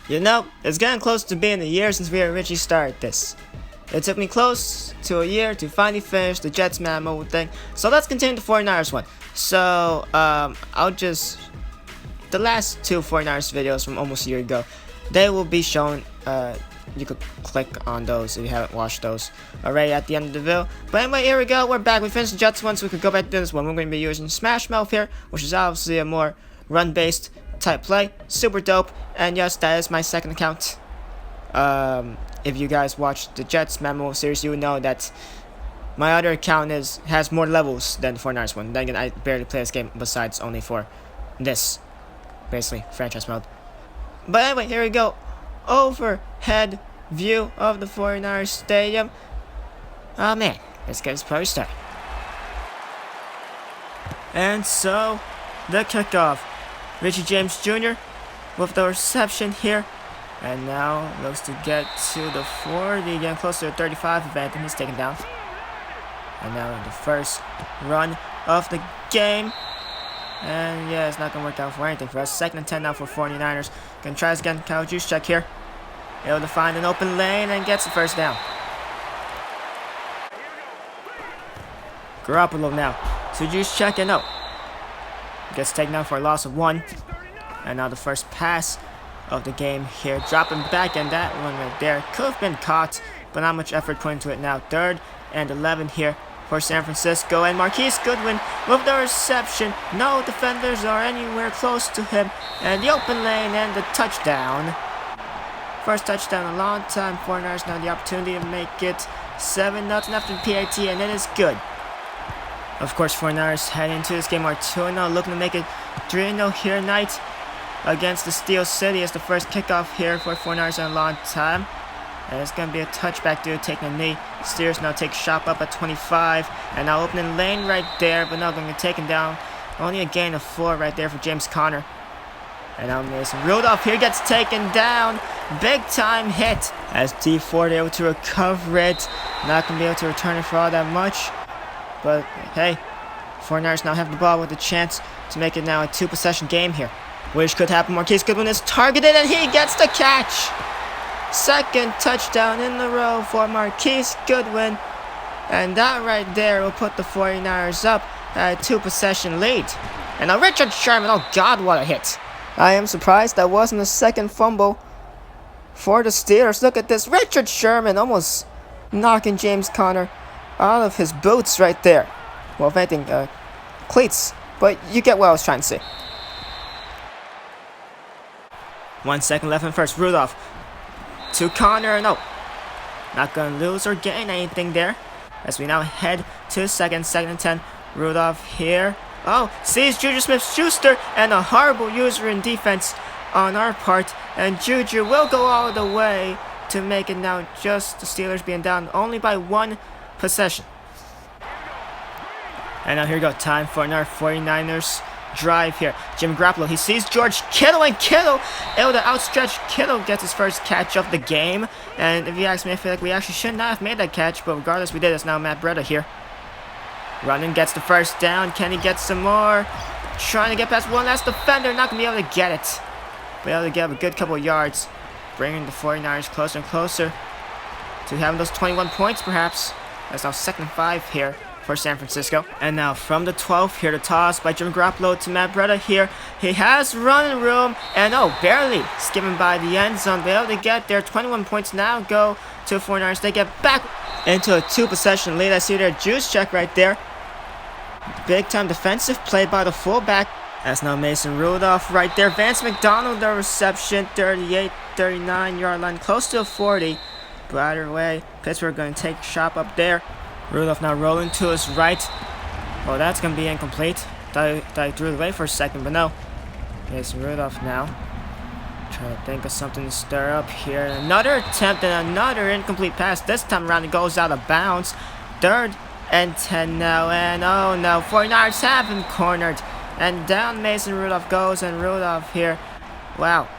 You know, it's getting close to being a year since we originally started this. It took me close to a year to finally finish the Jets Madden mobile thing, so let's continue the 49ers one. So, the last two 49ers videos from almost a year ago, they will be shown, you could click on those if you haven't watched those already at the end of the video. But anyway, here we go, we're back, we finished the Jets one, so we could go back to this one. We're going to be using Smash Mouth here, which is obviously a more run-based type play, super dope, and yes, that is my second account. If you guys watched the Jets Memo series, you would know that my other account has more levels than the 49ers one. Then again, I barely play this game besides only for this, basically, franchise mode. But anyway, here we go. Overhead view of the 49ers stadium. Oh man, let's get this party started. And so, the kickoff. Richie James Jr. with the reception here. And now looks to get to the 40, getting close to the 35 of Anthony. He's taken down. And now the first run of the game. And yeah, it's not going to work out for anything for us. Second and 10 now for 49ers. Going to try this again. Kyle Juice check here. Able to find an open lane and gets the first down. Garoppolo now. So Juice check and no. Gets taken down for a loss of 1. And now the first pass of the game here. Dropping back, and that one right there could have been caught, but not much effort put into it now. 3rd and 11 here for San Francisco. And Marquise Goodwin with the reception. No defenders are anywhere close to him. And the open lane and the touchdown. First touchdown in a long time. 49ers now the opportunity to make it 7-0 after the PAT, and it is good. Of course, 49ers head into this game are 2-0, looking to make it 3-0 here tonight against the Steel City. It's the first kickoff here for 49ers in a long time. And it's going to be a touchback dude taking a knee. Steelers now take shot up at 25. And now opening lane right there, but now going to get taken down. Only a gain of 4 right there for James Conner. And now Mason Rudolph here gets taken down. Big time hit as D4 able to recover it. Not going to be able to return it for all that much. But hey, 49ers now have the ball with a chance to make it now a 2-possession game here. Which could happen. Marquise Goodwin is targeted and he gets the catch. Second touchdown in a row for Marquise Goodwin. And that right there will put the 49ers up at a 2-possession lead. And now Richard Sherman, oh god, what a hit. I am surprised that wasn't a second fumble for the Steelers. Look at this, Richard Sherman almost knocking James Conner out of his boots right there. Well, if anything, cleats. But you get what I was trying to say. 1 second left in first. Rudolph to Conner. No. Not going to lose or gain anything there. As we now head to second and 10. Rudolph here. Oh, sees Juju Smith-Schuster and a horrible user in defense on our part. And Juju will go all the way to make it now just the Steelers being down only by 1 possession. And now here we go. Time for another 49ers drive here. Jim Garoppolo, he sees George Kittle, and Kittle able to outstretch. Kittle gets his first catch of the game. And if you ask me, I feel like we actually should not have made that catch, but regardless, we did. It's now Matt Breida here. Running, gets the first down. Can he get some more? Trying to get past one last defender. Not going to be able to get it. Be able to get a good couple of yards. Bringing the 49ers closer and closer to having those 21 points, perhaps. That's now 2nd and 5 here for San Francisco. And now from the 12 here, the toss by Jim Garoppolo to Matt Breida here. He has running room, and oh, barely skimming by the end zone. Be able to get there. 21 points now go to 49ers. They get back into a 2-possession lead. I see their juice check right there. Big time defensive play by the fullback. That's now Mason Rudolph right there. Vance McDonald, the reception, 38, 39 yard line, close to a 40. But either way, Pittsburgh going to take shot up there. Rudolph now rolling to his right. Oh, that's going to be incomplete. Thought he threw it away for a second, but no. Mason Rudolph now. Trying to think of something to stir up here. Another attempt and another incomplete pass. This time around it goes out of bounds. 3rd and 10 now. And oh no, 49ers have him cornered. And down Mason Rudolph goes, and Rudolph here. Wow.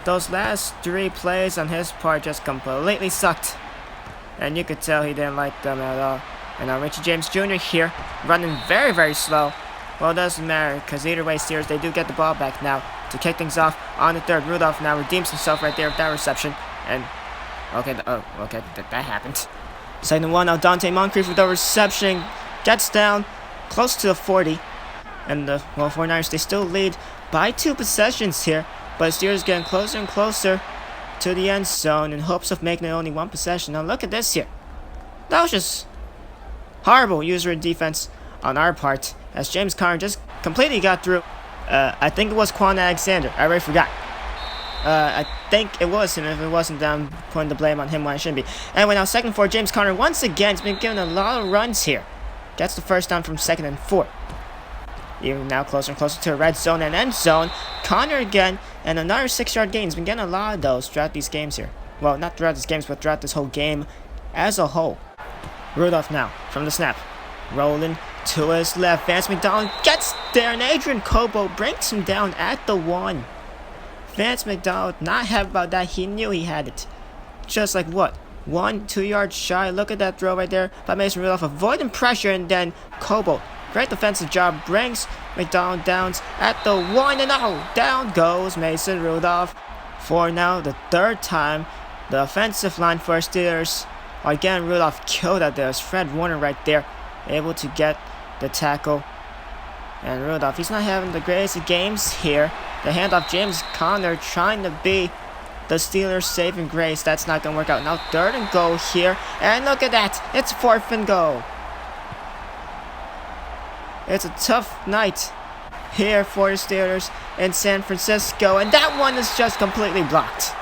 Those last 3 plays on his part just completely sucked. And you could tell he didn't like them at all. And now Richie James Jr. here, running very, very slow. Well, it doesn't matter, because either way, Steelers, they do get the ball back now. to kick things off on the third. Rudolph now redeems himself right there with that reception. And, okay, that happened. 2nd and 1, now Dante Moncrief with the reception. Gets down close to the 40. And the 49ers, they still lead by 2 possessions here. But Steelers getting closer and closer to the end zone in hopes of making it only 1 possession. Now look at this here. That was just horrible user defense on our part, as James Conner just completely got through. I think it was Quan Alexander. I already forgot. I think it was him. If it wasn't, I'm putting the blame on him when I shouldn't be. Anyway, now 2nd and 4, James Conner once again has been given a lot of runs here. Gets the first down from 2nd and 4. Even now closer and closer to the red zone and end zone. Conner again, and another 6-yard gain. He's been getting a lot of those throughout these games here. Well, not throughout these games, but throughout this whole game as a whole. Rudolph now from the snap. Rolling to his left. Vance McDonald gets there, and Adrian Cobo brings him down at the 1. Vance McDonald not happy about that. He knew he had it. Just like what? 1-2 yards shy. Look at that throw right there by Mason Rudolph, avoiding pressure, and then Cobo. Great defensive job. Brings McDonald down at the 1, and down goes Mason Rudolph. For now, the 3rd time, the offensive line for Steelers. Again, Rudolph killed out there. It's Fred Warner right there, able to get the tackle. And Rudolph, he's not having the greatest of games here. The handoff, James Conner trying to be the Steelers' saving grace. That's not going to work out. Now 3rd and goal here. And look at that. It's 4th and goal. It's a tough night here for the Steelers in San Francisco. And that one is just completely blocked.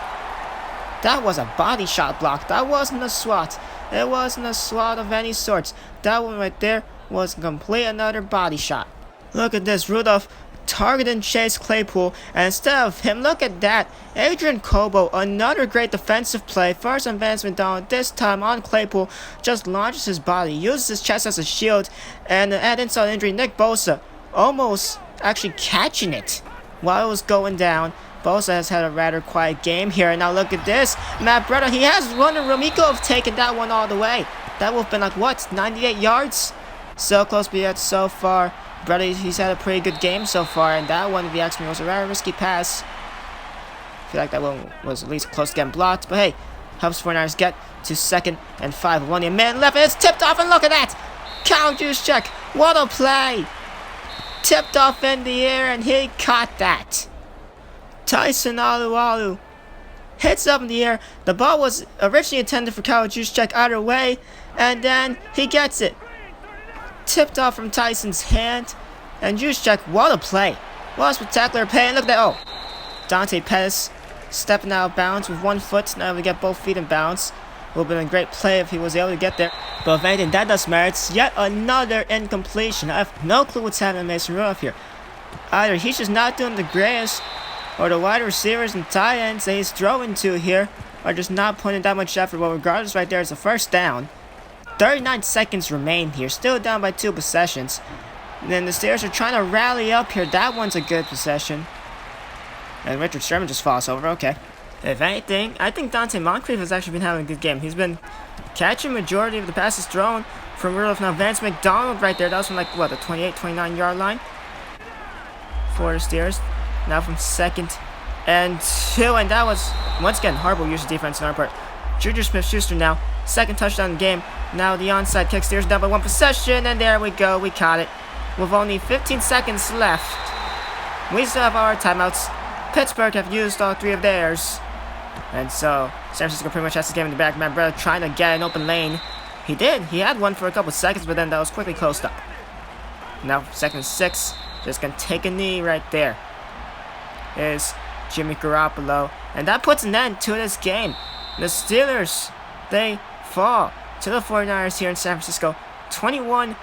That was a body shot block. That wasn't a swat. It wasn't a swat of any sorts. That one right there was complete another body shot. Look at this. Rudolph targeting Chase Claypool, and instead of him, look at that. Adrian Cobo, another great defensive play. First on Vance McDonald, this time on Claypool, just launches his body, uses his chest as a shield, and add insult injury, Nick Bosa almost actually catching it while it was going down. Bosa has had a rather quiet game here, and now look at this. Matt Breida, he has running room. He could have taken that one all the way. That would have been like, what, 98 yards? So close, but yet so far. Breida, he's had a pretty good game so far, and that one, if you ask me, was a rather risky pass. I feel like that one was at least close to getting blocked, but hey, helps 49ers get to 2nd and 5. Only a man left, and it's tipped off, and look at that! Kyle Juszczyk, what a play! Tipped off in the air, and he caught that. Tyson Alualu hits up in the air. The ball was originally intended for Kyle Juszczyk either way, and then he gets it. Tipped off from Tyson's hand, and Juszczyk, what a play. What a spectacular play, and look at that, oh. Dante Pettis stepping out of bounds with 1 foot, now able to get both feet in bounds. Would have been a great play if he was able to get there. But if anything, that does merit. It's yet another incompletion. I have no clue what's happening to Mason Rudolph here. Either he's just not doing the greatest, or the wide receivers and tight ends that he's throwing to here are just not putting that much effort. Well, regardless, right there is a first down. 39 seconds remain here, still down by 2 possessions. And then the Steelers are trying to rally up here. That one's a good possession. And Richard Sherman just falls over, okay. If anything, I think Dante Moncrief has actually been having a good game. He's been catching majority of the passes thrown from Rudolph. Now Vance McDonald right there, that was from like, what, the 28, 29 yard line for the Steelers. Now from 2nd and 2, and that was, once again, horrible use of defense on our part. Juju Smith-Schuster now, 2nd touchdown in the game. Now the onside kick, Steelers down by 1 possession, and there we go, we caught it. With only 15 seconds left. We still have our timeouts. Pittsburgh have used all 3 of theirs. And so, San Francisco pretty much has this game in the back. Matt Breida trying to get an open lane. He did. He had one for a couple seconds, but then that was quickly closed up. Now, 2nd and 6. Just going to take a knee right there. Is Jimmy Garoppolo. And that puts an end to this game. The Steelers, they fall to the 49ers here in San Francisco. 21-14.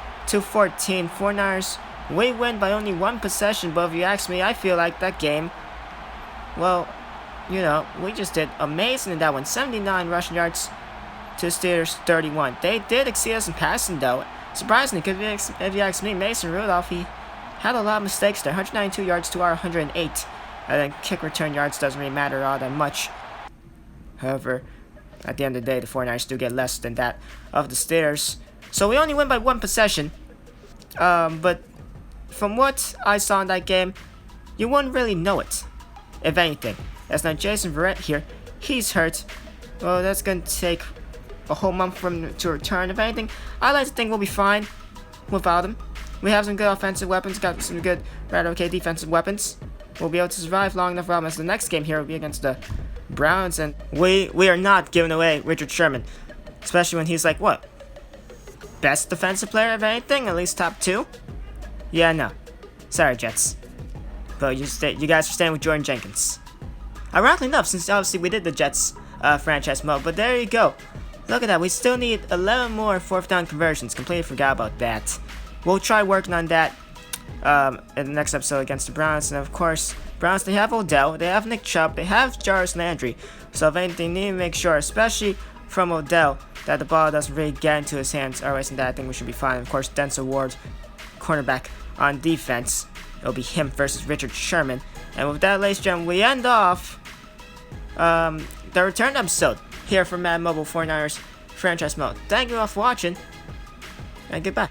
49ers, we win by only 1 possession. But if you ask me, I feel like that game, well, you know, we just did amazing in that one. 79 rushing yards to Steelers 31. They did exceed us in passing, though. Surprisingly, because if you ask me, Mason Rudolph, he had a lot of mistakes there. 192 yards to our 108. And then kick return yards doesn't really matter all that much. However, at the end of the day, the 49ers do get less than that of the Steelers. So we only win by 1 possession. But from what I saw in that game, you wouldn't really know it. if anything. That's not Jason Verrett here. He's hurt. Well, that's going to take a whole month for him to return. If anything, I like to think we'll be fine without him. We have some good offensive weapons, got some good, rather okay defensive weapons. We'll be able to survive long enough for the next game here will be against the Browns, and we are not giving away Richard Sherman, especially when he's like, what? Best defensive player of anything? At least top 2? Yeah, no. Sorry, Jets. But you guys are staying with Jordan Jenkins. Ironically enough, since obviously we did the Jets franchise mode, but there you go. Look at that, we still need 11 more 4th down conversions. Completely forgot about that. We'll try working on that in the next episode against the Browns. And of course, Browns, they have Odell, they have Nick Chubb, they have Jarvis Landry. So if anything, they need to make sure, especially from Odell, that the ball doesn't really get into his hands. Otherwise than that, I think we should be fine. Of course, Denzel Ward, cornerback on defense. It'll be him versus Richard Sherman. And with that, ladies and gentlemen, we end off the return episode here for Madden Mobile 49ers franchise mode. Thank you all for watching, and goodbye.